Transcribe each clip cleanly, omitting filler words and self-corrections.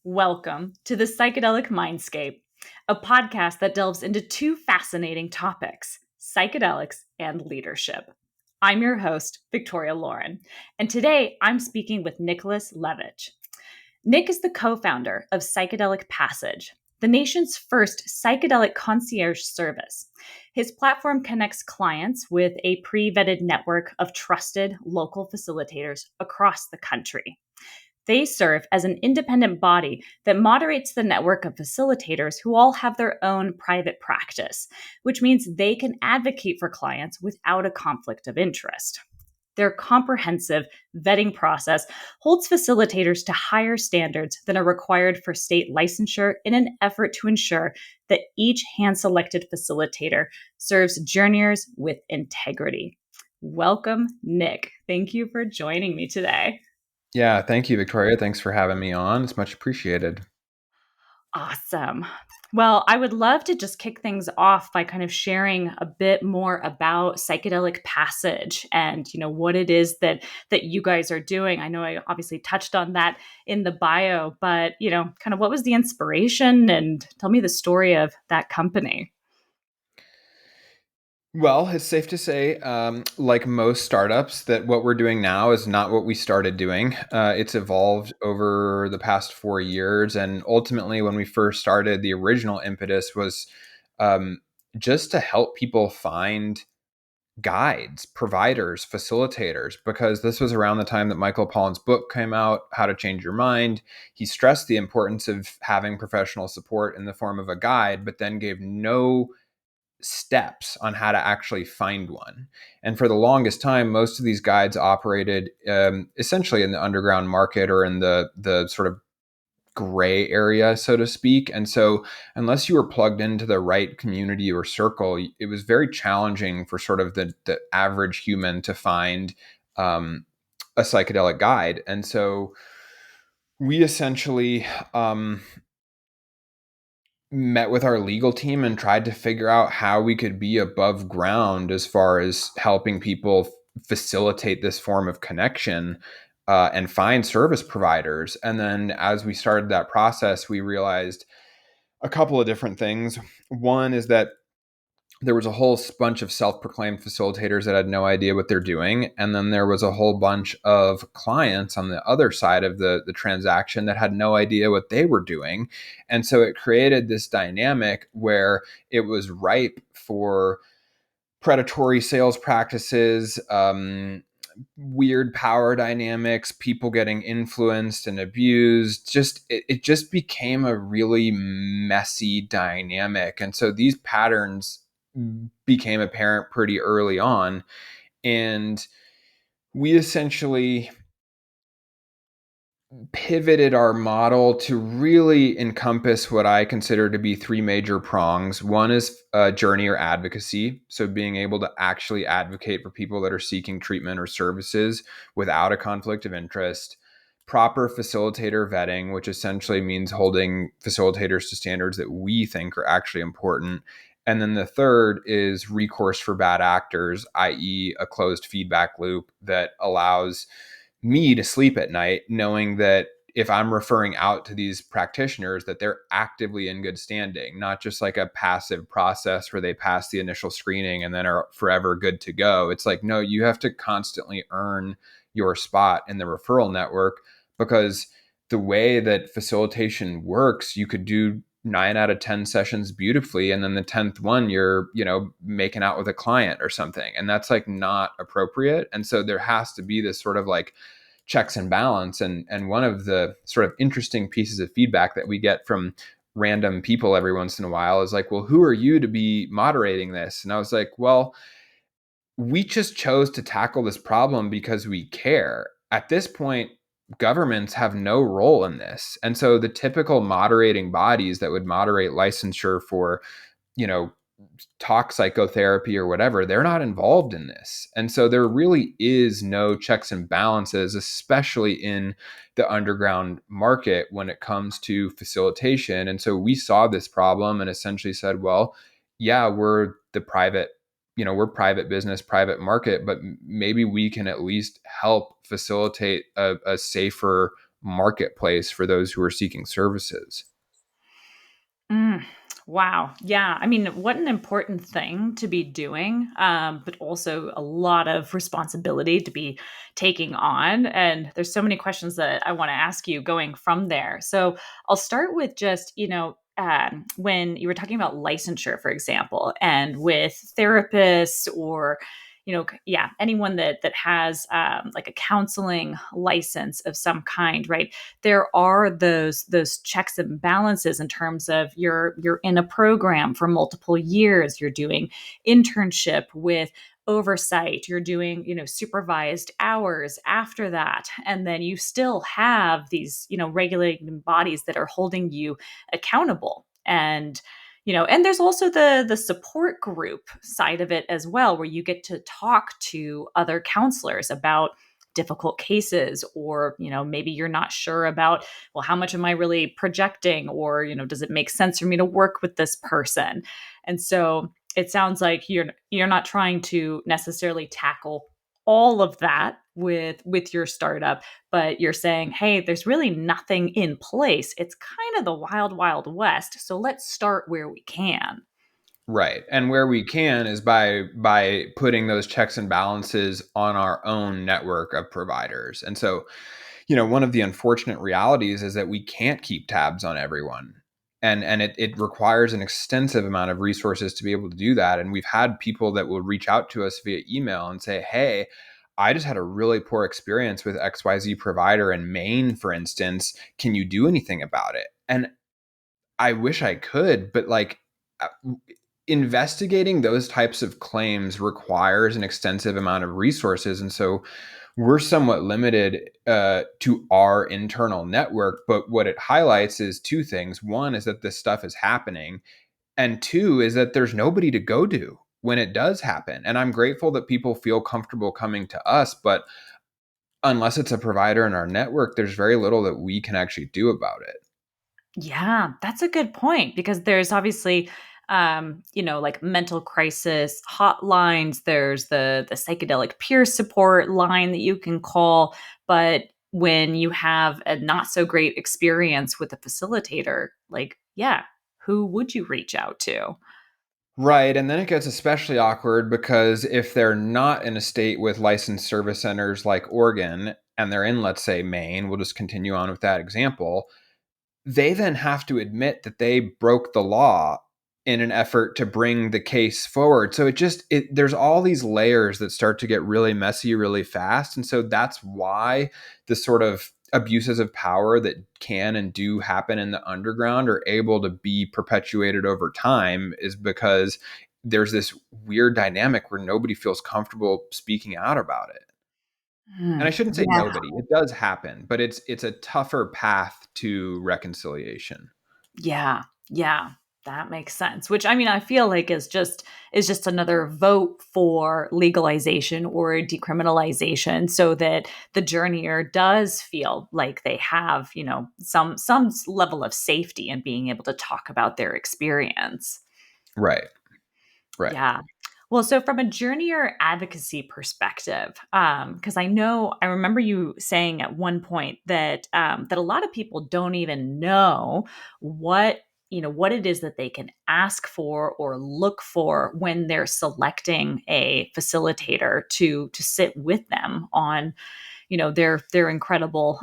Welcome to the Psychedelic Mindscape, a podcast that delves into two fascinating topics, psychedelics and leadership. I'm your host, Victoria Lauren, and today I'm speaking with Nicholas Levich. Nick is the co-founder of Psychedelic Passage, the nation's first psychedelic concierge service. His platform connects clients with a pre-vetted network of trusted local facilitators across the country. They serve as an independent body that moderates the network of facilitators who all have their own private practice, which means they can advocate for clients without a conflict of interest. Their comprehensive vetting process holds facilitators to higher standards than are required for state licensure in an effort to ensure that each hand-selected facilitator serves journeyers with integrity. Welcome, Nick. Thank you for joining me today. Yeah, thank you, Victoria. Thanks for having me on. It's much appreciated. Awesome. Well, I would love to just kick things off by kind of sharing a bit more about Psychedelic Passage and, what it is that you guys are doing. I know I obviously touched on that in the bio, but, kind of what was the inspiration, and tell me the story of that company. Well, it's safe to say, like most startups, that what we're doing now is not what we started doing. It's evolved over the past 4 years. And ultimately, when we first started, the original impetus was um, just to help people find guides, providers, facilitators, because this was around the time that Michael Pollan's book came out, How to Change Your Mind. He stressed the importance of having professional support in the form of a guide, but then gave no steps on how to actually find one. And for the longest time, most of these guides operated essentially in the underground market or in the sort of gray area, so to speak. And so, unless you were plugged into the right community or circle, it was very challenging for sort of the average human to find a psychedelic guide. And so, we essentially met with our legal team and tried to figure out how we could be above ground as far as helping people facilitate this form of connection and find service providers. And then as we started that process, we realized a couple of different things. One is that there was a whole bunch of self-proclaimed facilitators that had no idea what they're doing, and then there was a whole bunch of clients on the other side of the transaction that had no idea what they were doing. And so it created this dynamic where it was ripe for predatory sales practices, weird power dynamics, people getting influenced and abused. It just became a really messy dynamic. And so these patterns became apparent pretty early on. And we essentially pivoted our model to really encompass what I consider to be three major prongs. One is journey or advocacy. So being able to actually advocate for people that are seeking treatment or services without a conflict of interest. Proper facilitator vetting, which essentially means holding facilitators to standards that we think are actually important. And then the third is recourse for bad actors, i.e., a closed feedback loop that allows me to sleep at night knowing that if I'm referring out to these practitioners, that they're actively in good standing, not just like a passive process where they pass the initial screening and then are forever good to go. It's like, no, you have to constantly earn your spot in the referral network, because the way that facilitation works, you could do 9 out of 10 sessions beautifully, and then the 10th one you're making out with a client or something, and that's like not appropriate. And so there has to be this sort of like checks and balance. And one of the sort of interesting pieces of feedback that we get from random people every once in a while is like, well, who are you to be moderating this? And I was like, well, we just chose to tackle this problem because we care. At this point, governments have no role in this. And so the typical moderating bodies that would moderate licensure for, you know, talk psychotherapy or whatever, they're not involved in this. And so there really is no checks and balances, especially in the underground market when it comes to facilitation. And so we saw this problem and essentially said, well, yeah, we're the private, we're private business, private market, but maybe we can at least help facilitate a safer marketplace for those who are seeking services. Mm, wow. Yeah. I mean, what an important thing to be doing, but also a lot of responsibility to be taking on. And there's so many questions that I want to ask you going from there. So I'll start with just, when you were talking about licensure, for example, and with therapists or yeah, anyone that has like a counseling license of some kind, right? There are those checks and balances in terms of you're in a program for multiple years, you're doing internship with oversight, you're doing supervised hours after that, and then you still have these regulating bodies that are holding you accountable. And there's also the support group side of it as well, where you get to talk to other counselors about difficult cases, or maybe you're not sure about, well, how much am I really projecting, or does it make sense for me to work with this person? And so it sounds like you're not trying to necessarily tackle all of that with your startup, but you're saying, hey, there's really nothing in place, it's kind of the wild west, so let's start where we can. Right. And where we can is by putting those checks and balances on our own network of providers. And so, one of the unfortunate realities is that we can't keep tabs on everyone. And it requires an extensive amount of resources to be able to do that. And we've had people that will reach out to us via email and say, hey, I just had a really poor experience with XYZ provider in Maine, for instance. Can you do anything about it? And I wish I could, but like, uh, investigating those types of claims requires an extensive amount of resources. And so we're somewhat limited to our internal network. But what it highlights is two things. One is that this stuff is happening. And two is that there's nobody to go to when it does happen. And I'm grateful that people feel comfortable coming to us. But unless it's a provider in our network, there's very little that we can actually do about it. Yeah, that's a good point, because there's obviously like mental crisis hotlines, there's the psychedelic peer support line that you can call, but when you have a not so great experience with a facilitator, like, yeah, who would you reach out to? Right. And then it gets especially awkward because if they're not in a state with licensed service centers like Oregon and they're in, let's say, Maine, we'll just continue on with that example, they then have to admit that they broke the law in an effort to bring the case forward. So there's all these layers that start to get really messy really fast. And so that's why the sort of abuses of power that can and do happen in the underground are able to be perpetuated over time, is because there's this weird dynamic where nobody feels comfortable speaking out about it. And I Hmm. shouldn't say Yeah. nobody. It does happen, but it's a tougher path to reconciliation. Yeah. Yeah. That makes sense. Which, I mean, I feel like is just another vote for legalization or decriminalization, so that the journeyer does feel like they have, some level of safety in being able to talk about their experience. Right. Right. Yeah. Well, so from a journey or advocacy perspective, because I remember you saying at one point that that a lot of people don't even know what it is that they can ask for or look for when they're selecting a facilitator to sit with them on their incredible,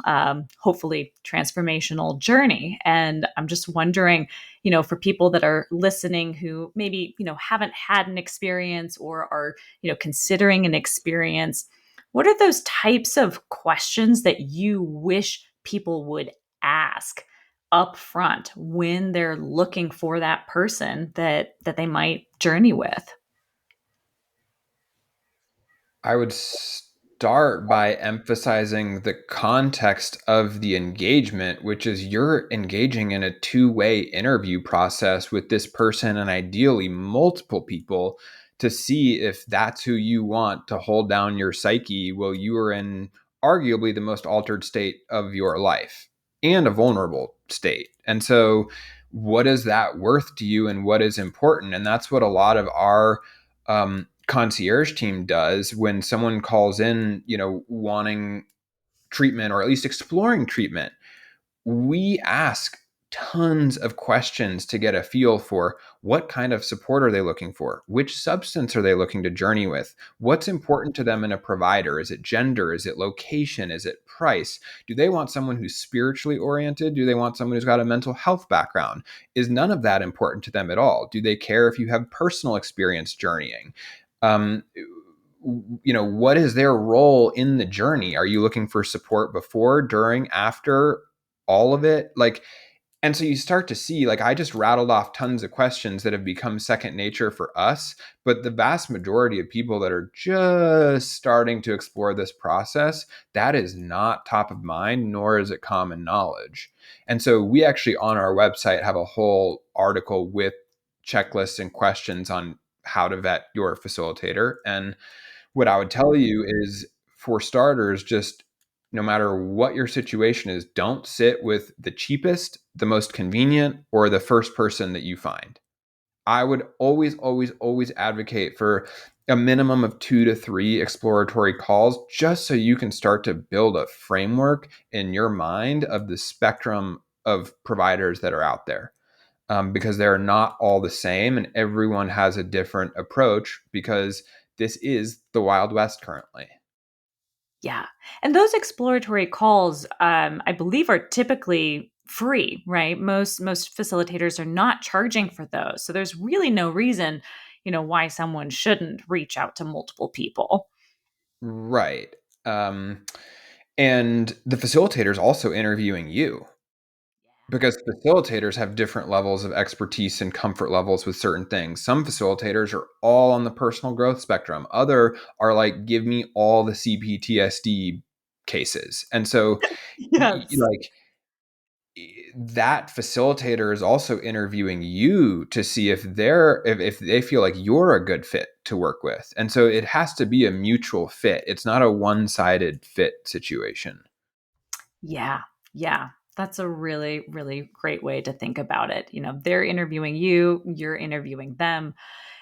hopefully transformational journey. And I'm just wondering, for people that are listening who maybe haven't had an experience or are considering an experience, what are those types of questions that you wish people would ask up front when they're looking for that person that they might journey with? I would start by emphasizing the context of the engagement, which is you're engaging in a two-way interview process with this person and ideally multiple people to see if that's who you want to hold down your psyche while you are in arguably the most altered state of your life and a vulnerable state. And so, what is that worth to you and what is important? And that's what a lot of our concierge team does when someone calls in, wanting treatment, or at least exploring treatment, we ask tons of questions to get a feel for what kind of support are they looking for? Which substance are they looking to journey with? What's important to them in a provider? Is it gender? Is it location? Is it price? Do they want someone who's spiritually oriented? Do they want someone who's got a mental health background? Is none of that important to them at all? Do they care if you have personal experience journeying? Um, what is their role in the journey? Are you looking for support before, during, after, all of it? And so you start to see, I just rattled off tons of questions that have become second nature for us, but the vast majority of people that are just starting to explore this process, that is not top of mind, nor is it common knowledge. And so we actually on our website have a whole article with checklists and questions on how to vet your facilitator. And what I would tell you is, for starters, just no matter what your situation is, don't sit with the cheapest, the most convenient, or the first person that you find. I would always, always, always advocate for a minimum of 2 to 3 exploratory calls, just so you can start to build a framework in your mind of the spectrum of providers that are out there. Because they're not all the same, and everyone has a different approach, because this is the Wild West currently. Yeah. And those exploratory calls, I believe, are typically free, right? Most facilitators are not charging for those. So there's really no reason, why someone shouldn't reach out to multiple people. Right. Um, and the facilitator is also interviewing you, because facilitators have different levels of expertise and comfort levels with certain things. Some facilitators are all on the personal growth spectrum. Other are like, give me all the CPTSD cases. And so, Yes. that facilitator is also interviewing you to see if they feel like you're a good fit to work with. And so it has to be a mutual fit. It's not a one-sided fit situation. Yeah. Yeah. That's a really, really great way to think about it. They're interviewing you, you're interviewing them.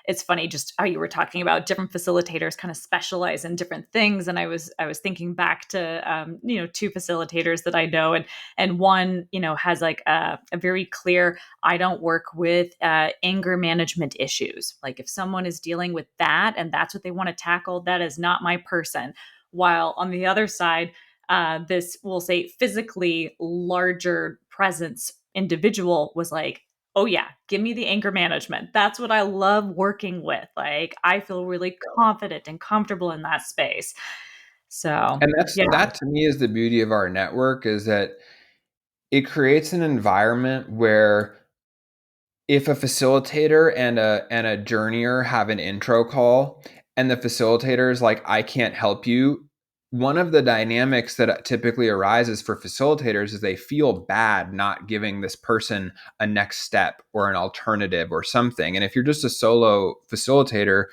It's funny just how you were talking about different facilitators kind of specialize in different things, and I was thinking back to two facilitators that I know, and one has like a very clear, I don't work with anger management issues. Like if someone is dealing with that and that's what they want to tackle, that is not my person. While on the other side, this, we'll say, physically larger presence individual was like, oh yeah, give me the anger management. That's what I love working with. Like I feel really confident and comfortable in that space. So And yeah. that to me is the beauty of our network, is that it creates an environment where if a facilitator and a journeyer have an intro call, and the facilitator is like, I can't help you, one of the dynamics that typically arises for facilitators is they feel bad not giving this person a next step or an alternative or something. And if you're just a solo facilitator,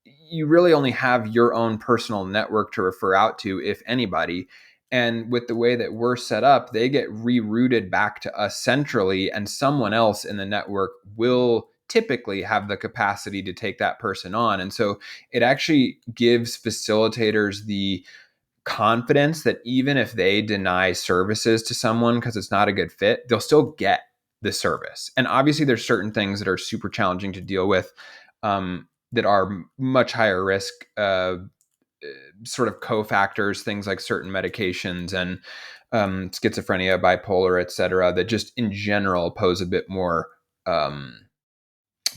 you really only have your own personal network to refer out to, if anybody. And with the way that we're set up, they get rerouted back to us centrally, and someone else in the network will typically have the capacity to take that person on. And so it actually gives facilitators the confidence that even if they deny services to someone because it's not a good fit, they'll still get the service. And obviously, there's certain things that are super challenging to deal with, that are much higher risk, sort of cofactors, things like certain medications and schizophrenia, bipolar, et cetera, that just in general pose a bit more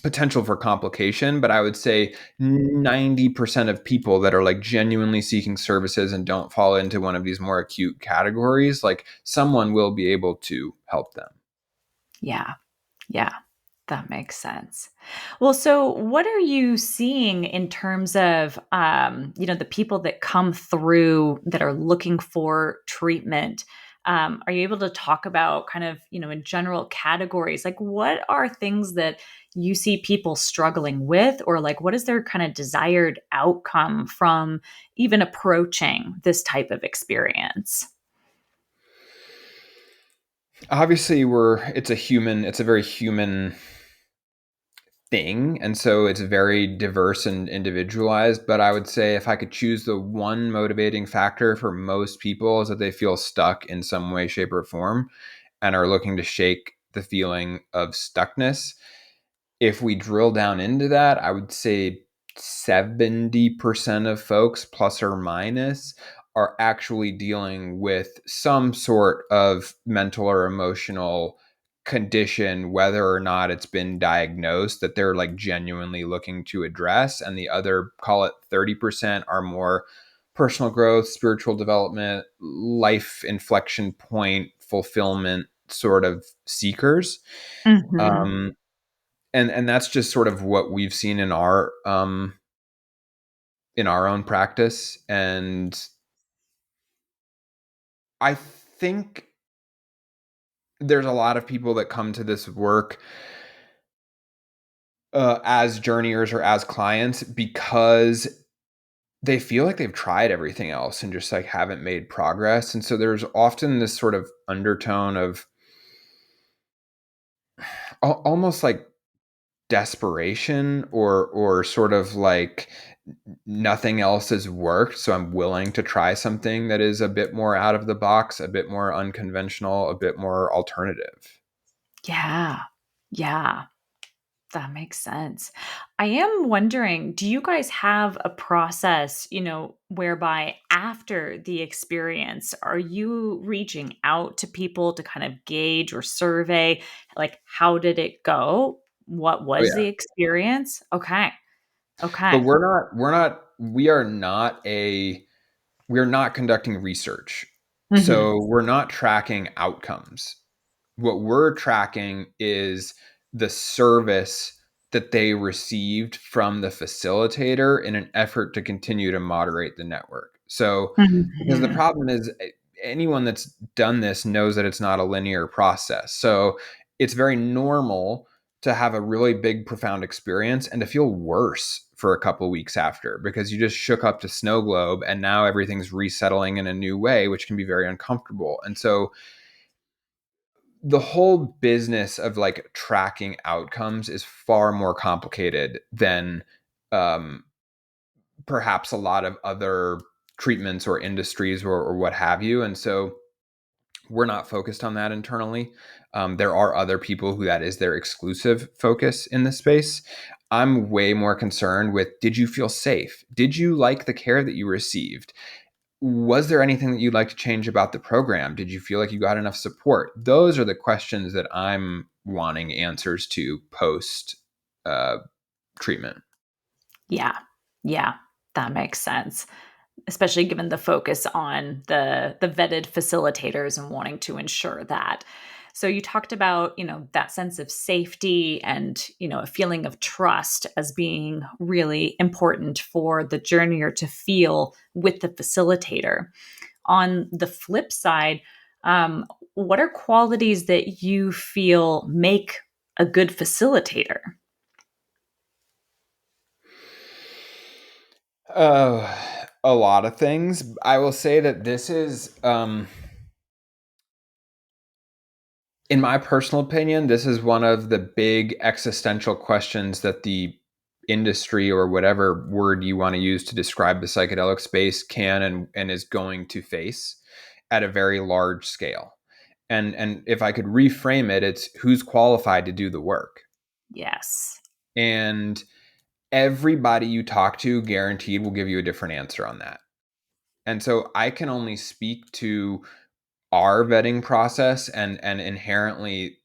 potential for complication. But I would say 90% of people that are like genuinely seeking services and don't fall into one of these more acute categories, like someone will be able to help them. Yeah. Yeah. That makes sense. Well, so what are you seeing in terms of, the people that come through that are looking for treatment? Are you able to talk about kind of, in general categories, like what are things that you see people struggling with, or like what is their kind of desired outcome from even approaching this type of experience? Obviously, it's a very human thing. And so it's very diverse and individualized. But I would say if I could choose the one motivating factor for most people is that they feel stuck in some way, shape, or form and are looking to shake the feeling of stuckness. If we drill down into that, I would say 70% of folks, plus or minus, are actually dealing with some sort of mental or emotional condition, whether or not it's been diagnosed, that they're like genuinely looking to address. And the other, call it 30%, are more personal growth, spiritual development, life inflection point, fulfillment sort of seekers. Mm-hmm. Um, and that's just sort of what we've seen in our own practice. And I think there's a lot of people that come to this work as journeyers or as clients because they feel like they've tried everything else and just like haven't made progress. And so there's often this sort of undertone of almost like desperation or sort of like nothing else has worked, so I'm willing to try something that is a bit more out of the box, a bit more unconventional, a bit more alternative. Yeah. Yeah. That makes sense. I am wondering, do you guys have a process, whereby after the experience, are you reaching out to people to kind of gauge or survey, like, how did it go? What Oh was yeah. the experience? Okay. But Okay. we're not conducting research. Hmm. So we're not tracking outcomes. What we're tracking is the service that they received from the facilitator in an effort to continue to moderate the network. So, because the Hmm. problem is anyone that's done this knows that it's not a linear process. So, it's very normal to have a really big, profound experience and to feel worse for a couple of weeks after because you just shook up to snow globe and now everything's resettling in a new way, which can be very uncomfortable. And so, the whole business of like tracking outcomes is far more complicated than um, perhaps a lot of other treatments or industries or what have you. And so we're not focused on that internally. There are other people who that is their exclusive focus in this space. I'm way more concerned with, did you feel safe? Did you like the care that you received? Was there anything that you'd like to change about the program? Did you feel like you got enough support? Those are the questions that I'm wanting answers to post uh, treatment. Yeah. Yeah. That makes sense. Especially given the focus on the vetted facilitators and wanting to ensure that. So you talked about, that sense of safety and, a feeling of trust as being really important for the journeyer to feel with the facilitator. On the flip side, what are qualities that you feel make a good facilitator? Uh, a lot of things. I will say that this is, in my personal opinion, this is one of the big existential questions that the industry or whatever word you want to use to describe the psychedelic space can and is going to face at a very large scale. And if I could reframe it, it's who's qualified to do the work. Yes. And everybody you talk to guaranteed will give you a different answer on that. And so I can only speak to our vetting process and inherently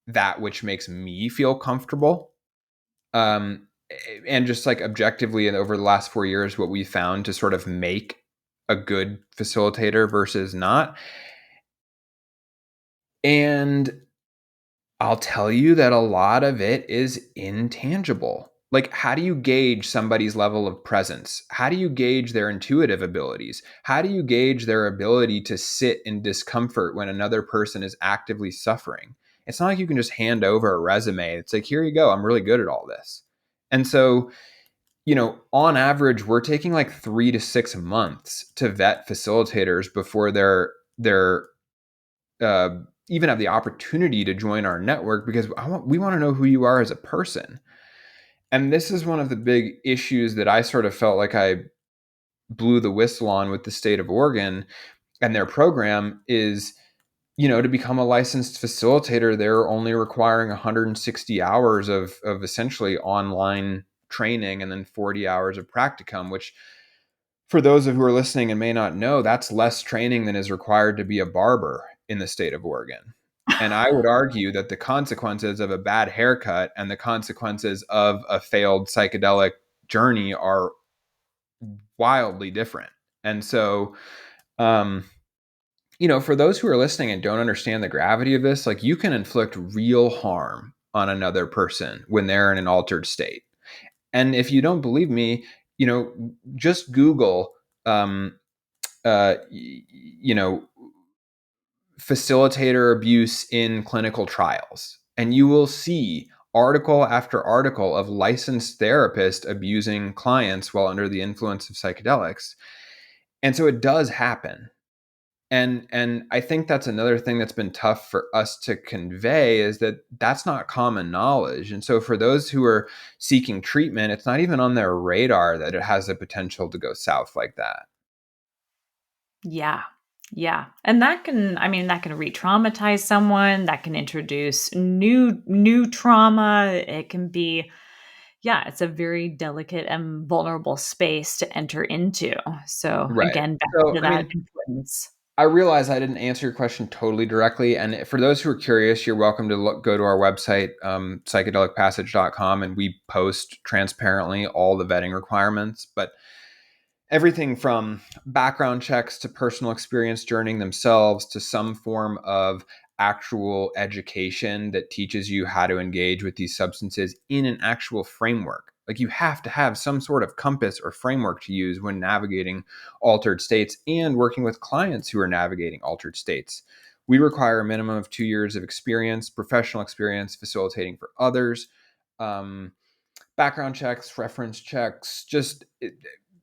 that which makes me feel comfortable. Um, and just like objectively, and over the last 4 years, what we found to sort of make a good facilitator versus not. And I'll tell you that a lot of it is intangible. Like, how do you gauge somebody's level of presence? How do you gauge their intuitive abilities? How do you gauge their ability to sit in discomfort when another person is actively suffering? It's not like you can just hand over a resume. It's like, here you go. I'm really good at all this. And so, on average, we're taking like 3 to 6 months to vet facilitators before they're uh, even have the opportunity to join our network because we want to know who you are as a person. And this is one of the big issues that I sort of felt like I blew the whistle on with the state of Oregon and their program is, to become a licensed facilitator, they're only requiring 160 hours of essentially online training and then 40 hours of practicum, which for those of who are listening and may not know, that's less training than is required to be a barber in the state of Oregon. And I would argue that the consequences of a bad haircut and the consequences of a failed psychedelic journey are wildly different. And so, um, for those who are listening and don't understand the gravity of this, like you can inflict real harm on another person when they're in an altered state. And if you don't believe me, just Google, um, uh, you know, facilitator abuse in clinical trials, and you will see article after article of licensed therapists abusing clients while under the influence of psychedelics. And so it does happen. And I think that's another thing that's been tough for us to convey is that that's not common knowledge. And so for those who are seeking treatment, it's not even on their radar that it has the potential to go south like that. Yeah. Yeah. And that can re-traumatize someone, that can introduce new trauma. It can be, yeah, it's a very delicate and vulnerable space to enter into. So Right. again, back So, to that importance. I realize I didn't answer your question totally directly. And for those who are curious, you're welcome to go to our website, psychedelicpassage.com, and we post transparently all the vetting requirements. But everything from background checks to personal experience journeying themselves to some form of actual education that teaches you how to engage with these substances in an actual framework. Like you have to have some sort of compass or framework to use when navigating altered states and working with clients who are navigating altered states. We require a minimum of 2 years of experience, professional experience, facilitating for others, um, background checks, reference checks, just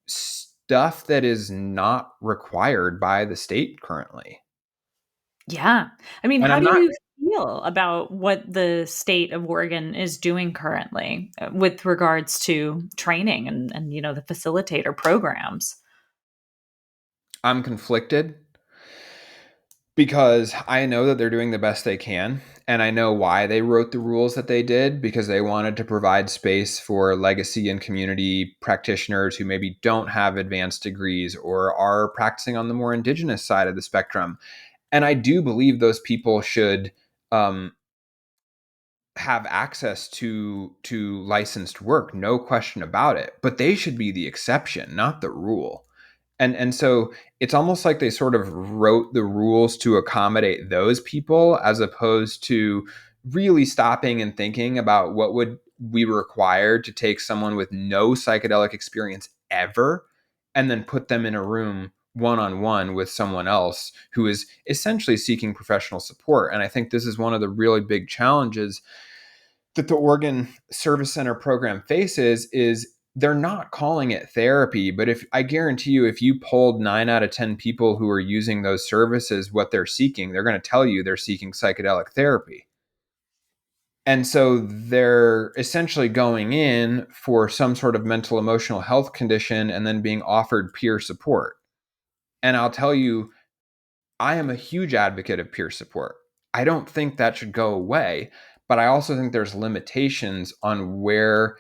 stuff that is not required by the state currently. Yeah. I mean, And how I'm do not, you feel about what the state of Oregon is doing currently with regards to training and the facilitator programs? I'm conflicted because I know that they're doing the best they can. And I know why they wrote the rules that they did because they wanted to provide space for legacy and community practitioners who maybe don't have advanced degrees or are practicing on the more indigenous side of the spectrum. And I do believe those people should um, have access to licensed work, no question about it. But they should be the exception, not the rule. And so it's almost like they sort of wrote the rules to accommodate those people as opposed to really stopping and thinking about what would we require to take someone with no psychedelic experience ever and then put them in a room one on one with someone else who is essentially seeking professional support. And I think this is one of the really big challenges that the Oregon Service Center program faces is they're not calling it therapy, but if I guarantee you, if you polled 9 out of 10 people who are using those services, what they're seeking, they're going to tell you they're seeking psychedelic therapy. And so they're essentially going in for some sort of mental emotional health condition and then being offered peer support. And I'll tell you, I am a huge advocate of peer support. I don't think that should go away, but I also think there's limitations on where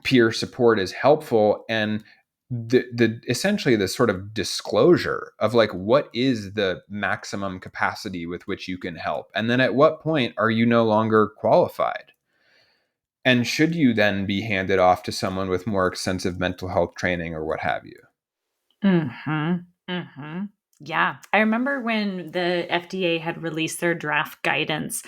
peer support is helpful and the essentially the sort of disclosure of like what is the maximum capacity with which you can help and then at what point are you no longer qualified and should you then be handed off to someone with more extensive mental health training or what have you. Mhm. Mhm. Yeah. I remember when the FDA had released their draft guidance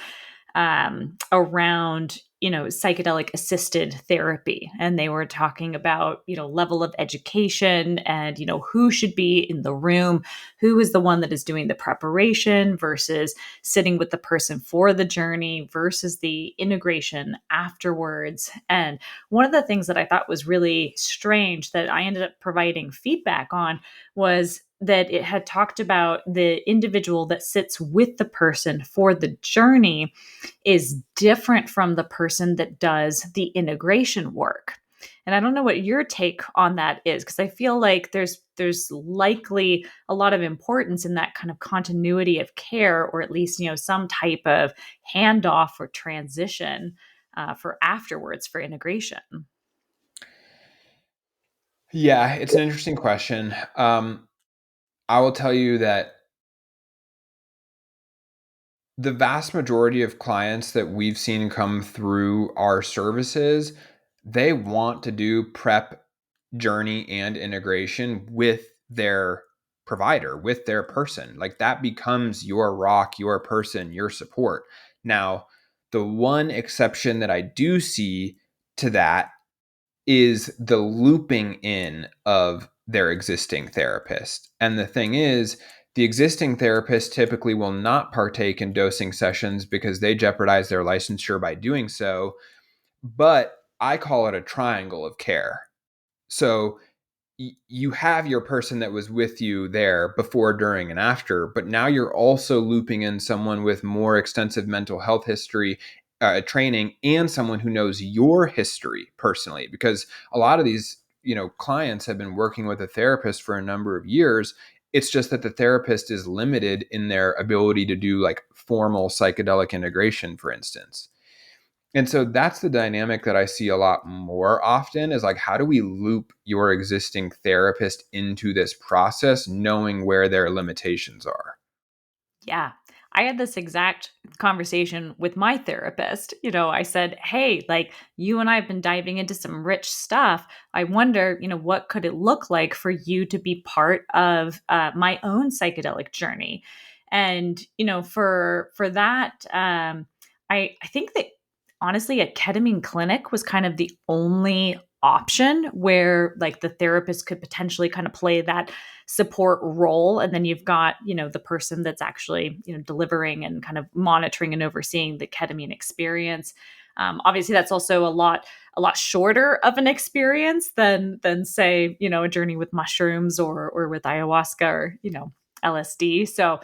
around, psychedelic assisted therapy. And they were talking about, level of education and, who should be in the room, who is the one that is doing the preparation versus sitting with the person for the journey versus the integration afterwards. And one of the things that I thought was really strange that I ended up providing feedback on was that it had talked about the individual that sits with the person for the journey is different from the person that does the integration work. And I don't know what your take on that is, because I feel like there's likely a lot of importance in that kind of continuity of care, or at least some type of handoff or transition for afterwards for integration. Yeah, it's an interesting question. I will tell you that the vast majority of clients that we've seen come through our services, they want to do prep, journey, and integration with their provider, with their person. Like that becomes your rock, your person, your support. Now, the one exception that I do see to that is the looping in of their existing therapist. And the thing is, the existing therapist typically will not partake in dosing sessions because they jeopardize their licensure by doing so. But I call it a triangle of care. So you have your person that was with you there before, during, and after, but now you're also looping in someone with more extensive mental health history, training, and someone who knows your history personally, because a lot of these clients have been working with a therapist for a number of years. It's just that the therapist is limited in their ability to do like formal psychedelic integration, for instance. And so that's the dynamic that I see a lot more often, is like, how do we loop your existing therapist into this process, knowing where their limitations are? Yeah. I had this exact conversation with my therapist. I said, "Hey, like you and I have been diving into some rich stuff. I wonder, what could it look like for you to be part of my own psychedelic journey?" And for that, I think that honestly, a ketamine clinic was kind of the only option where like the therapist could potentially kind of play that support role, and then you've got the person that's actually delivering and kind of monitoring and overseeing the ketamine experience. Obviously that's also a lot shorter of an experience than say a journey with mushrooms or with ayahuasca or LSD. So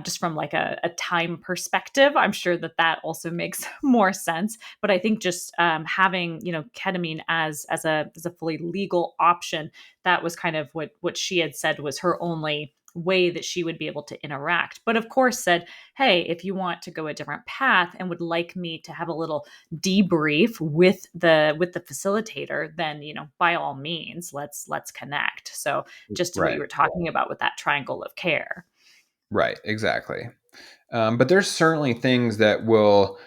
just from like a time perspective, I'm sure that also makes more sense. But I think just having ketamine as a fully legal option, that was kind of what she had said was her only way that she would be able to interact. But of course said, hey, if you want to go a different path and would like me to have a little debrief with the facilitator, then by all means, let's connect. So just to what Right. you were talking about with that triangle of care. Right. Exactly. But there's certainly things that will,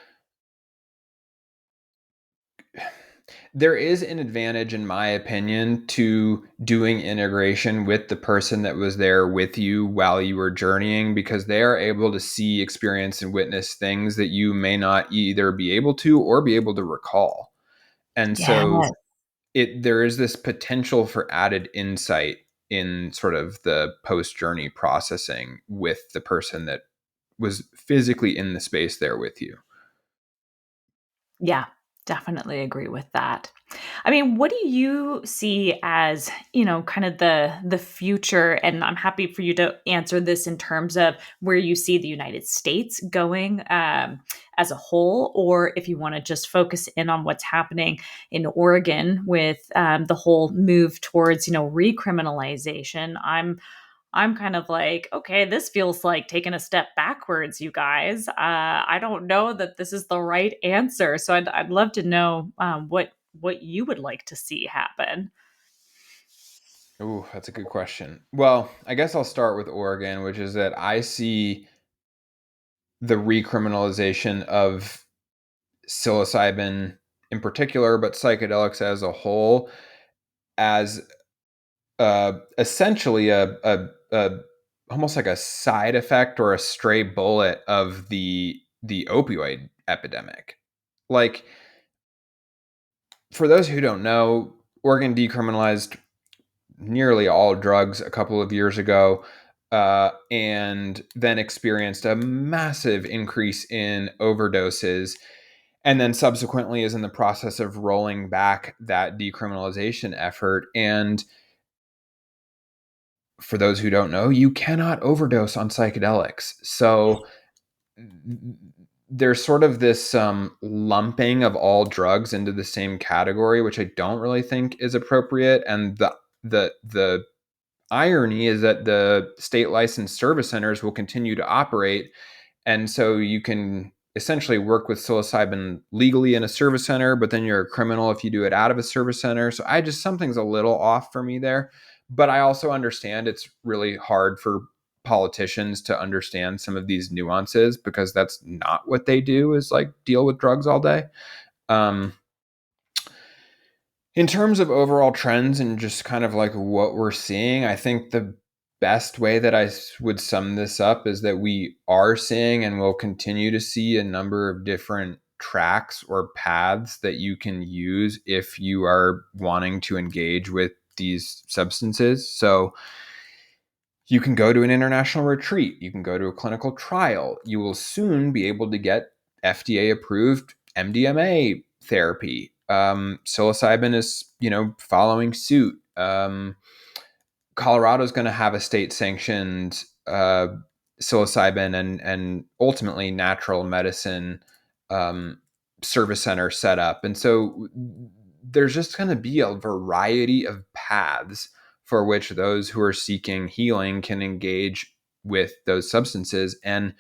there is an advantage, in my opinion, to doing integration with the person that was there with you while you were journeying, because they are able to see, experience, and witness things that you may not either be able to or be able to recall. And Yeah. so there is this potential for added insight in sort of the post journey processing with the person that was physically in the space there with you. Yeah, definitely agree with that. I mean, what do you see as, kind of the future? And I'm happy for you to answer this in terms of where you see the United States going as a whole, or if you want to just focus in on what's happening in Oregon with the whole move towards, recriminalization. I'm kind of like, okay, this feels like taking a step backwards, you guys. I don't know that this is the right answer, so I'd love to know what you would like to see happen. Ooh, that's a good question. Well, I guess I'll start with Oregon, which is that I see the recriminalization of psilocybin in particular, but psychedelics as a whole, as essentially a almost like a side effect or a stray bullet of the opioid epidemic. Like, for those who don't know, Oregon decriminalized nearly all drugs a couple of years ago, and then experienced a massive increase in overdoses, and then subsequently is in the process of rolling back that decriminalization effort. And for those who don't know, you cannot overdose on psychedelics. So there's sort of this lumping of all drugs into the same category, which I don't really think is appropriate. And the irony is that the state licensed service centers will continue to operate, and so you can essentially work with psilocybin legally in a service center, but then you're a criminal if you do it out of a service center. So something's a little off for me there. But I also understand it's really hard for politicians to understand some of these nuances because that's not what they do, is like deal with drugs all day. Um, in terms of overall trends and just kind of like what we're seeing, I think the best way that I would sum this up is that we are seeing and will continue to see a number of different tracks or paths that you can use if you are wanting to engage with these substances. So you can go to an international retreat, you can go to a clinical trial, you will soon be able to get FDA approved MDMA therapy. Psilocybin is, following suit. Colorado is going to have a state sanctioned psilocybin and ultimately natural medicine um, service center set up. And so there's just going to be a variety of paths for which those who are seeking healing can engage with those substances. And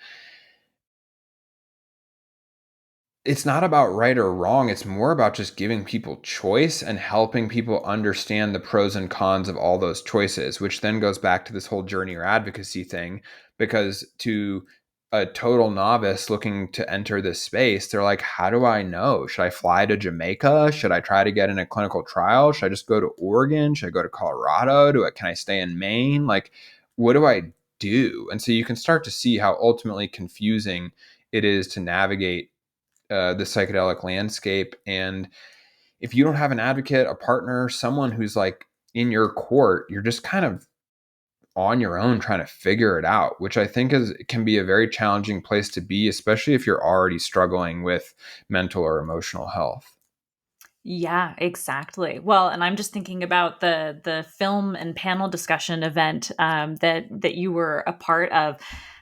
it's not about right or wrong. It's more about just giving people choice and helping people understand the pros and cons of all those choices, which then goes back to this whole journey or advocacy thing. Because to a total novice looking to enter this space, they're like, how do I know? Should I fly to Jamaica? Should I try to get in a clinical trial? Should I just go to Oregon? Should I go to Colorado? Can I stay in Maine? Like, what do I do? And so you can start to see how ultimately confusing it is to navigate the psychedelic landscape. And if you don't have an advocate, a partner, someone who's like in your court, you're just kind of on your own trying to figure it out, which I think can be a very challenging place to be, especially if you're already struggling with mental or emotional health. Yeah, exactly. Well, and I'm just thinking about the film and panel discussion event that you were a part of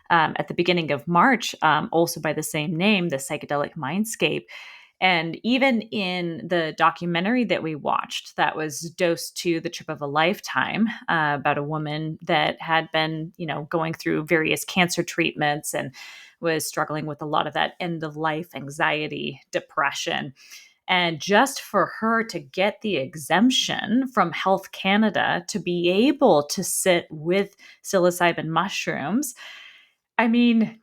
at the beginning of March, also by the same name, the Psychedelic Mindscape. And even in the documentary that we watched, that was Dosed to the Trip of a Lifetime, about a woman that had been, going through various cancer treatments and was struggling with a lot of that end of life anxiety, depression. And just for her to get the exemption from Health Canada to be able to sit with psilocybin mushrooms, I mean,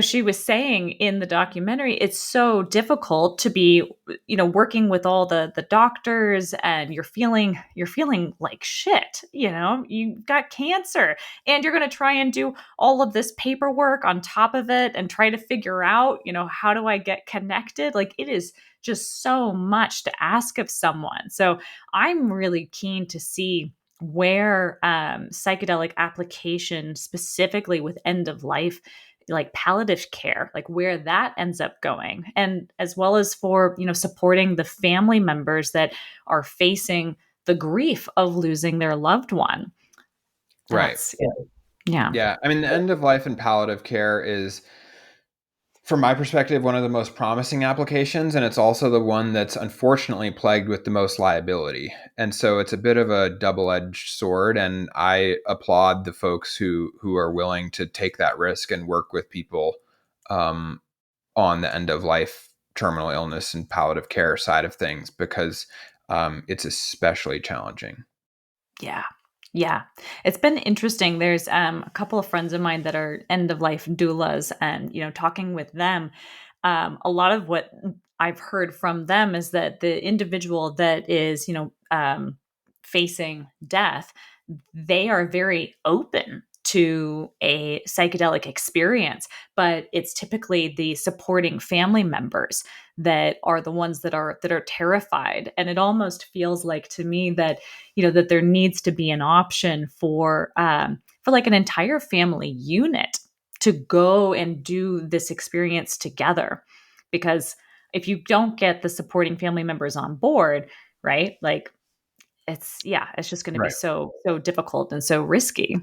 she was saying in the documentary, it's so difficult to be, working with all the doctors, and you're feeling like shit. You've got cancer, and you're going to try and do all of this paperwork on top of it and try to figure out, how do I get connected? Like, it is just so much to ask of someone. So I'm really keen to see where psychedelic application, specifically with end of life, like palliative care, like where that ends up going, and as well as for supporting the family members that are facing the grief of losing their loved one. Right. That's yeah. Yeah. I mean, the end of life and palliative care is, from my perspective, one of the most promising applications, and it's also the one that's unfortunately plagued with the most liability. And so it's a bit of a double-edged sword, and I applaud the folks who are willing to take that risk and work with people um, on the end of life, terminal illness, and palliative care side of things, because it's especially challenging. Yeah. Yeah. It's been interesting. There's a couple of friends of mine that are end of life doulas, and, talking with them, a lot of what I've heard from them is that the individual that is, facing death, they are very open to a psychedelic experience, but it's typically the supporting family members that are the ones that are terrified. And it almost feels like to me that that there needs to be an option for like an entire family unit to go and do this experience together. Because if you don't get the supporting family members on board, right, like it's just going to be Right. so difficult and so risky.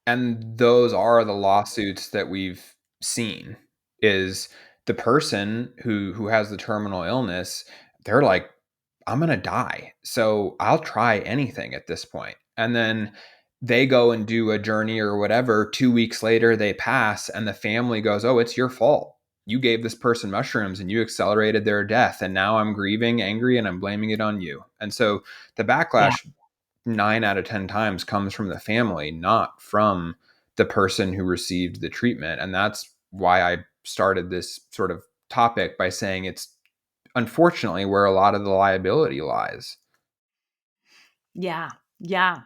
And those are the lawsuits that we've seen, is the person who has the terminal illness, they're like, I'm going to die, so I'll try anything at this point. And then they go and do a journey or whatever. 2 weeks later, they pass, and the family goes, oh, it's your fault. You gave this person mushrooms and you accelerated their death. And now I'm grieving, angry, and I'm blaming it on you. And so the Yeah. backlash 9 out of 10 times comes from the family, not from the person who received the treatment. And that's why I started this sort of topic by saying it's unfortunately where a lot of the liability lies. Yeah. Yeah.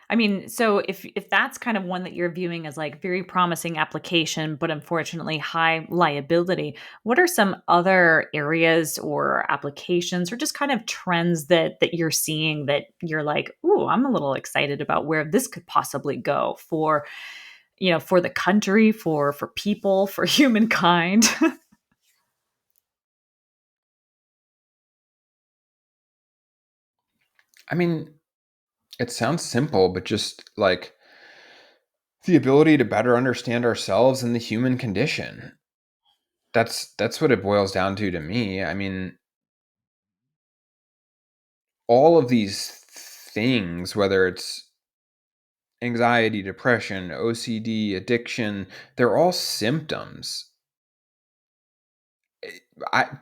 I mean, so if that's kind of one that you're viewing as like very promising application, but unfortunately high liability, what are some other areas or applications or just kind of trends that you're seeing that you're like, ooh, I'm a little excited about where this could possibly go for, for the country, for people, for humankind? I mean, it sounds simple, but just like the ability to better understand ourselves and the human condition. That's what it boils down to me. I mean, all of these things, whether it's anxiety, depression, OCD, addiction, they're all symptoms.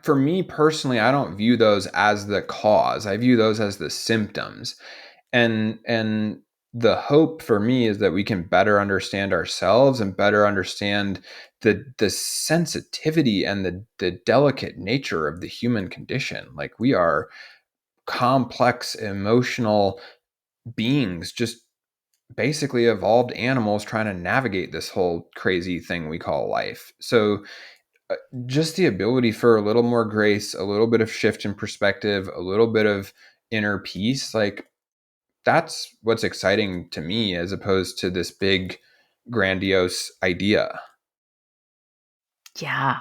For me personally, I don't view those as the cause. I view those as the symptoms. And the hope for me is that we can better understand ourselves and better understand the sensitivity and the delicate nature of the human condition. Like, we are complex emotional beings, just basically evolved animals trying to navigate this whole crazy thing we call life. So uh, just the ability for a little more grace, a little bit of shift in perspective, a little bit of inner peace, like, that's what's exciting to me, as opposed to this big grandiose idea. Yeah.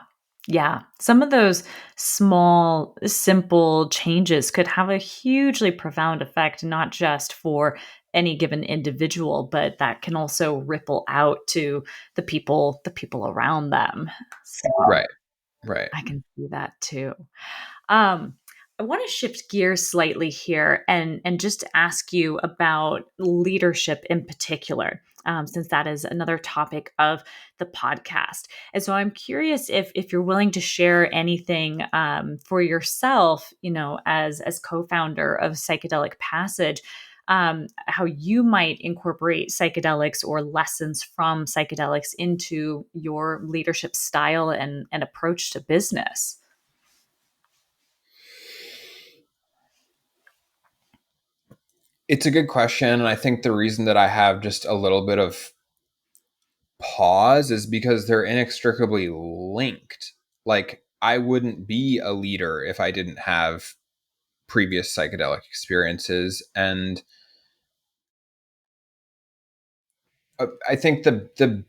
Yeah. Some of those small, simple changes could have a hugely profound effect, not just for any given individual, but that can also ripple out to the people around them. So Right. Right. I can see that too. Um, I want to shift gears slightly here and just ask you about leadership in particular, since that is another topic of the podcast. And so I'm curious if you're willing to share anything for yourself, as co-founder of Psychedelic Passage. How you might incorporate psychedelics or lessons from psychedelics into your leadership style and approach to business. It's a good question. And I think the reason that I have just a little bit of pause is because they're inextricably linked. Like, I wouldn't be a leader if I didn't have previous psychedelic experiences. And I think the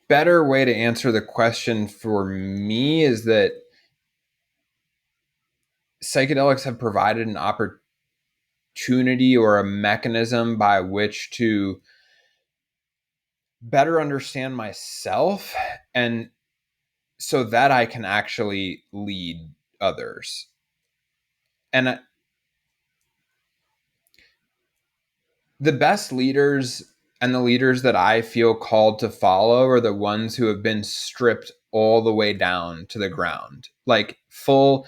better way to answer the question for me is that psychedelics have provided an opportunity or a mechanism by which to better understand myself, and so that I can actually lead others. And the best leaders and the leaders that I feel called to follow are the ones who have been stripped all the way down to the ground. Like, full,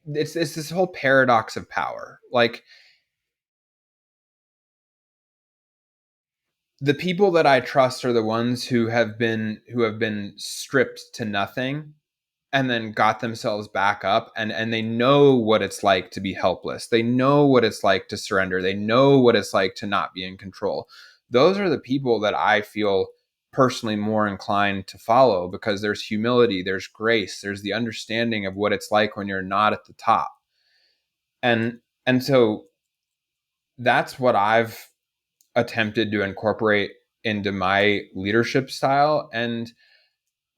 it's this whole paradox of power. Like, the people that I trust are the ones who have been stripped to nothing and then got themselves back up, and they know what it's like to be helpless. They know what it's like to surrender. They know what it's like to not be in control. Those are the people that I feel personally more inclined to follow, because there's humility, there's grace, there's the understanding of what it's like when you're not at the top. And so that's what I've attempted to incorporate into my leadership style. And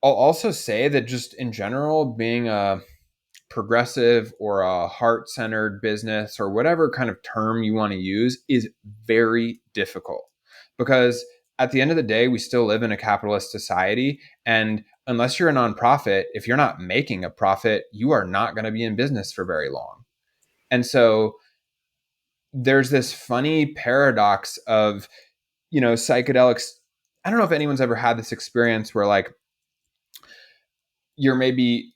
I'll also say that, just in general, being a progressive or a heart-centered business or whatever kind of term you want to use is very difficult, because at the end of the day, we still live in a capitalist society. And unless you're a nonprofit, if you're not making a profit, you are not going to be in business for very long. And so there's this funny paradox of, psychedelics. I don't know if anyone's ever had this experience where like you're maybe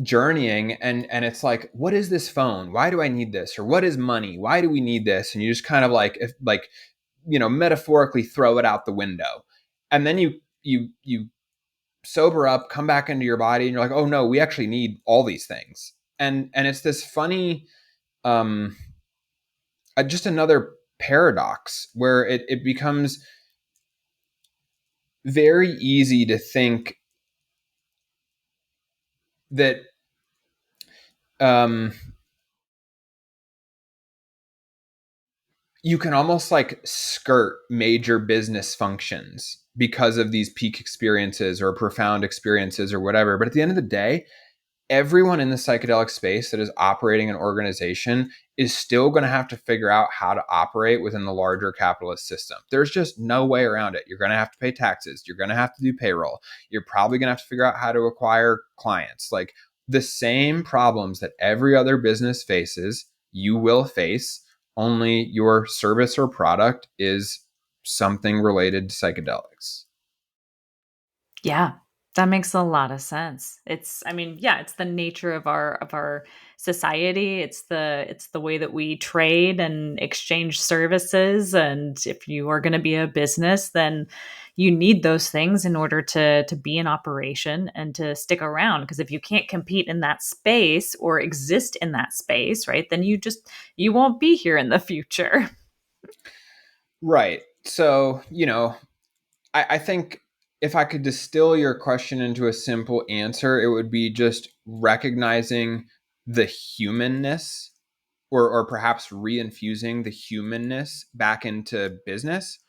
journeying and it's like, what is this phone? Why do I need this? Or what is money? Why do we need this? And you just kind of like, if like, metaphorically throw it out the window. And then you sober up, come back into your body, and you're like, oh no, we actually need all these things. And it's this funny, just another paradox where it becomes very easy to think that you can almost like skirt major business functions because of these peak experiences or profound experiences or whatever. But at the end of the day, everyone in the psychedelic space that is operating an organization is still going to have to figure out how to operate within the larger capitalist system. There's just no way around it. You're going to have to pay taxes. You're going to have to do payroll. You're probably going to have to figure out how to acquire clients. Like the same problems that every other business faces, you will face, only your service or product is something related to psychedelics. Yeah, that makes a lot of sense. I mean, yeah, it's the nature of our society. It's the way that we trade and exchange services. And if you are going to be a business, then you need those things in order to be in operation and to stick around. Because if you can't compete in that space or exist in that space, right, then you won't be here in the future. Right. So, I think if I could distill your question into a simple answer, it would be just recognizing the humanness, or perhaps reinfusing the humanness back into business.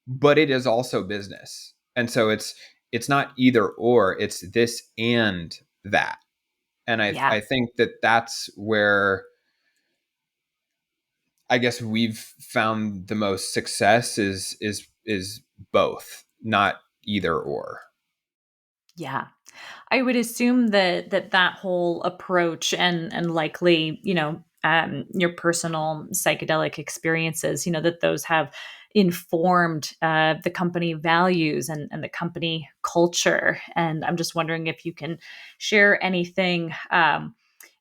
But it is also business. And so it's not either or, it's this and that. And Yeah. I think that that's where I guess we've found the most success is both, not either or. Yeah. I would assume that whole approach and likely, your personal psychedelic experiences, that those have informed the company values and the company culture. And I'm just wondering if you can share anything.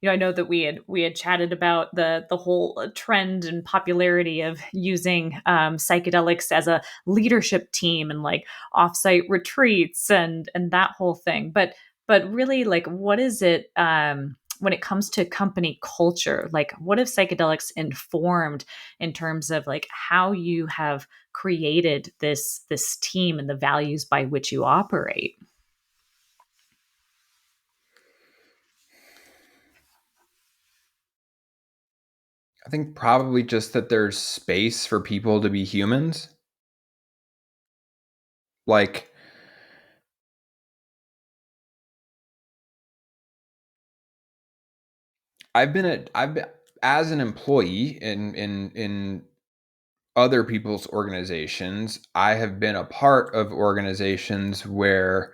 I know that we had chatted about the whole trend and popularity of using psychedelics as a leadership team and like offsite retreats and that whole thing. But really, like, what is it when it comes to company culture? Like, what have psychedelics informed in terms of like how you have created this team and the values by which you operate? I think probably just that there's space for people to be humans. Like I've been as an employee in other people's organizations, I have been a part of organizations where,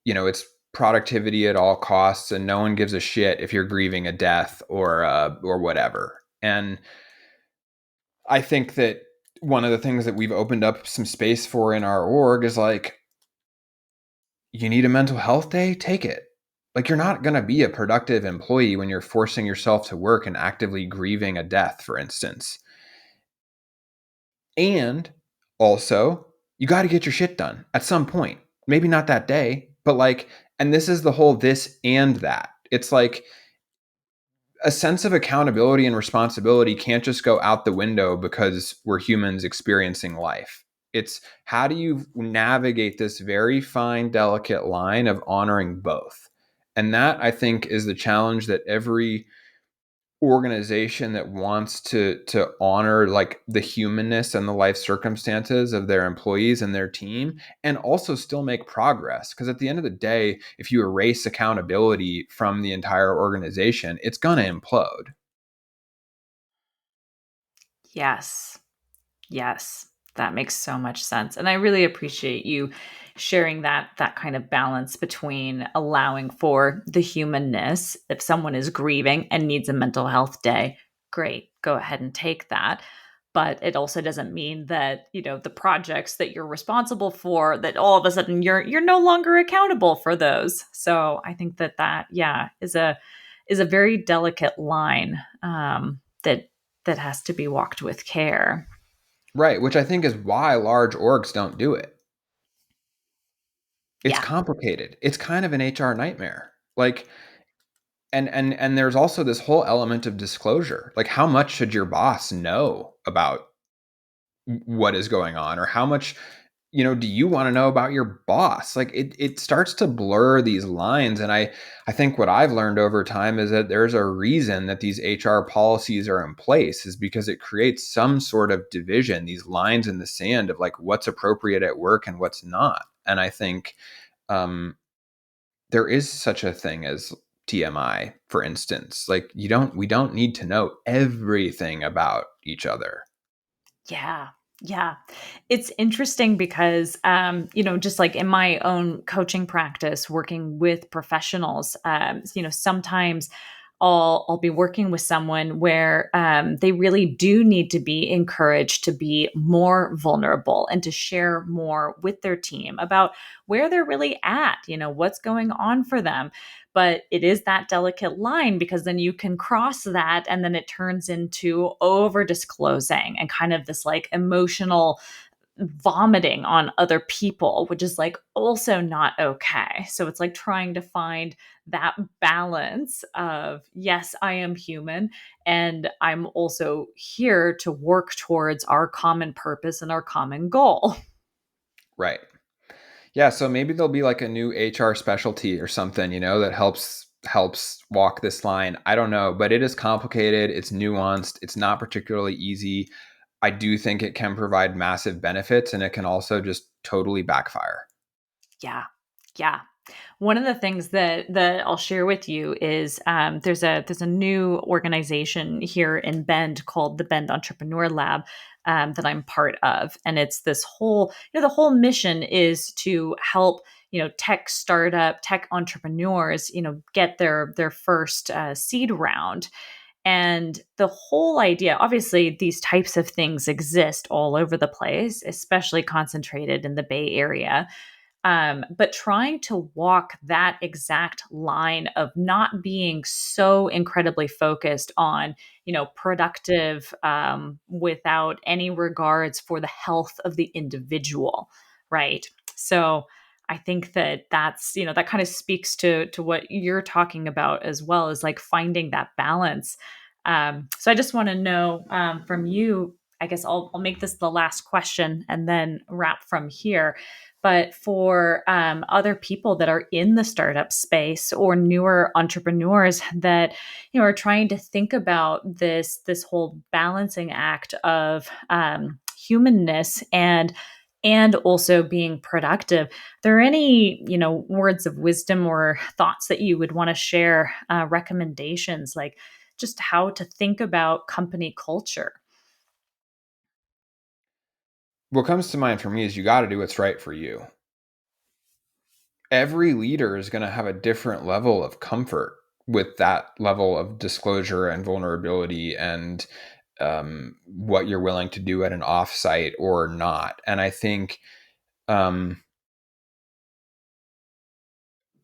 it's productivity at all costs and no one gives a shit if you're grieving a death or whatever. And I think that one of the things that we've opened up some space for in our org is like, you need a mental health day, take it. Like, you're not going to be a productive employee when you're forcing yourself to work and actively grieving a death, for instance. And also, you got to get your shit done at some point. Maybe not that day, but like, and this is the whole this and that. It's like a sense of accountability and responsibility can't just go out the window because we're humans experiencing life. It's how do you navigate this very fine, delicate line of honoring both? And that, I think, is the challenge that every organization that wants to honor like the humanness and the life circumstances of their employees and their team, and also still make progress. Because at the end of the day, if you erase accountability from the entire organization, it's going to implode. Yes. Yes, that makes so much sense. And I really appreciate you sharing that kind of balance between allowing for the humanness. If someone is grieving and needs a mental health day, great, go ahead and take that. But it also doesn't mean that, the projects that you're responsible for, that all of a sudden you're no longer accountable for those. So I think that yeah, is a very delicate line, that has to be walked with care. Right, which I think is why large orgs don't do it. It's Yeah. complicated. It's kind of an HR nightmare. Like, and there's also this whole element of disclosure. Like, how much should your boss know about what is going on, or how much, do you want to know about your boss? Like, it starts to blur these lines. And I think what I've learned over time is that there's a reason that these HR policies are in place, is because it creates some sort of division, these lines in the sand of like what's appropriate at work and what's not. And I think um, there is such a thing as TMI, for instance. Like, we don't need to know everything about each other. Yeah. Yeah. It's interesting because, just like in my own coaching practice, working with professionals, sometimes I'll be working with someone where they really do need to be encouraged to be more vulnerable and to share more with their team about where they're really at, what's going on for them. But it is that delicate line, because then you can cross that and then it turns into over disclosing and kind of this like emotional vomiting on other people, which is like also not okay. So it's like trying to find that balance of, yes, I am human and I'm also here to work towards our common purpose and our common goal. Right. Yeah, so maybe there'll be like a new HR specialty or something, that helps walk this line. I don't know, but it is complicated, it's nuanced, it's not particularly easy. I do think it can provide massive benefits, and it can also just totally backfire. Yeah. Yeah. One of the things that I'll share with you is, there's a new organization here in Bend called the Bend Entrepreneur Lab, that I'm part of, and it's this whole, the whole mission is to help, tech startup, tech entrepreneurs, get their first seed round. And the whole idea, obviously, these types of things exist all over the place, especially concentrated in the Bay Area. But trying to walk that exact line of not being so incredibly focused on, productive, without any regards for the health of the individual, right? So I think that's, that kind of speaks to what you're talking about, as well as like finding that balance. So I just want to know, from you, I guess I'll make this the last question and then wrap from here. But for other people that are in the startup space or newer entrepreneurs that, are trying to think about this whole balancing act of humanness and also being productive, are there any, words of wisdom or thoughts that you would want to share, recommendations, like just how to think about company culture? What comes to mind for me is you got to do what's right for you. Every leader is going to have a different level of comfort with that level of disclosure and vulnerability, and what you're willing to do at an offsite or not. And I think um,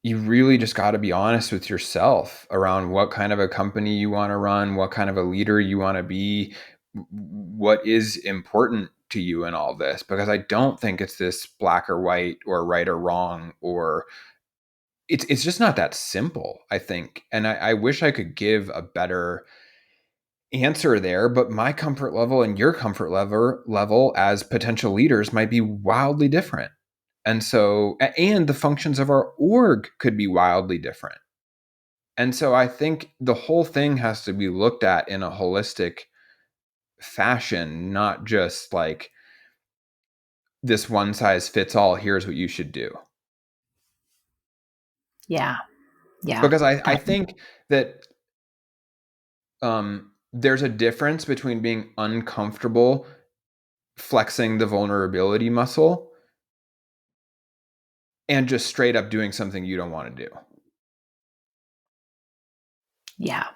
you really just got to be honest with yourself around what kind of a company you want to run, what kind of a leader you want to be, what is important to you in all this. Because I don't think it's this black or white or right or wrong, or it's just not that simple, I think. And I wish I could give a better answer there, but my comfort level and your comfort level as potential leaders might be wildly different. And so, and the functions of our org could be wildly different. And so I think the whole thing has to be looked at in a holistic fashion, not just like this one size fits all, here's what you should do. Yeah. Yeah. Because I think that there's a difference between being uncomfortable flexing the vulnerability muscle and just straight up doing something you don't want to do. Yeah.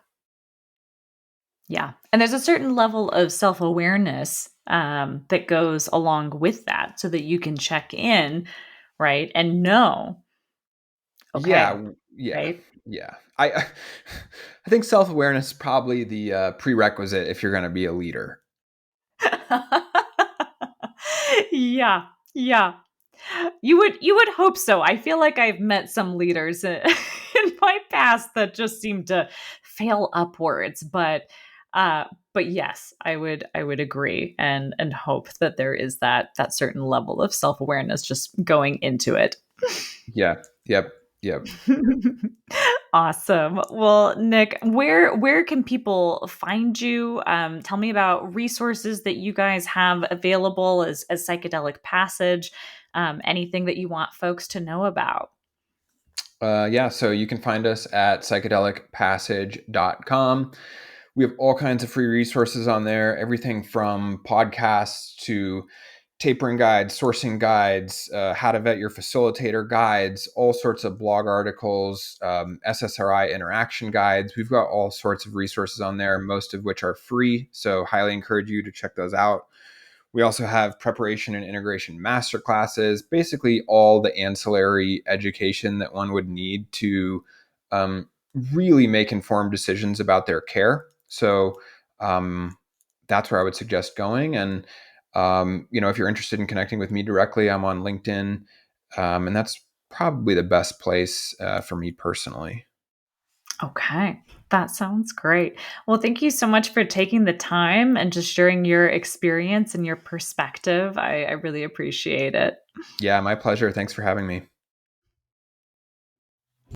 Yeah. And there's a certain level of self awareness that goes along with that so that you can check in, right? And know, okay, Yeah, yeah, right? yeah. I think self-awareness is probably the prerequisite if you're going to be a leader. Yeah. Yeah. You would hope so. I feel like I've met some leaders in my past that just seem to fail upwards, uh but yes, I would agree and hope that there is that certain level of self-awareness just going into it. Yeah. Yep. Yep. Awesome. Well, Nick, where can people find you? Tell me about resources that you guys have available as Psychedelic Passage. Anything that you want folks to know about. Yeah, so you can find us at psychedelicpassage.com. We have all kinds of free resources on there, everything from podcasts to tapering guides, sourcing guides, how to vet your facilitator guides, all sorts of blog articles, SSRI interaction guides. We've got all sorts of resources on there, most of which are free. So, highly encourage you to check those out. We also have preparation and integration masterclasses, basically all the ancillary education that one would need to um, really make informed decisions about their care. So that's where I would suggest going. And if you're interested in connecting with me directly, I'm on LinkedIn, and that's probably the best place for me personally. Okay. That sounds great. Well, thank you so much for taking the time and just sharing your experience and your perspective. I really appreciate it. Yeah, my pleasure. Thanks for having me.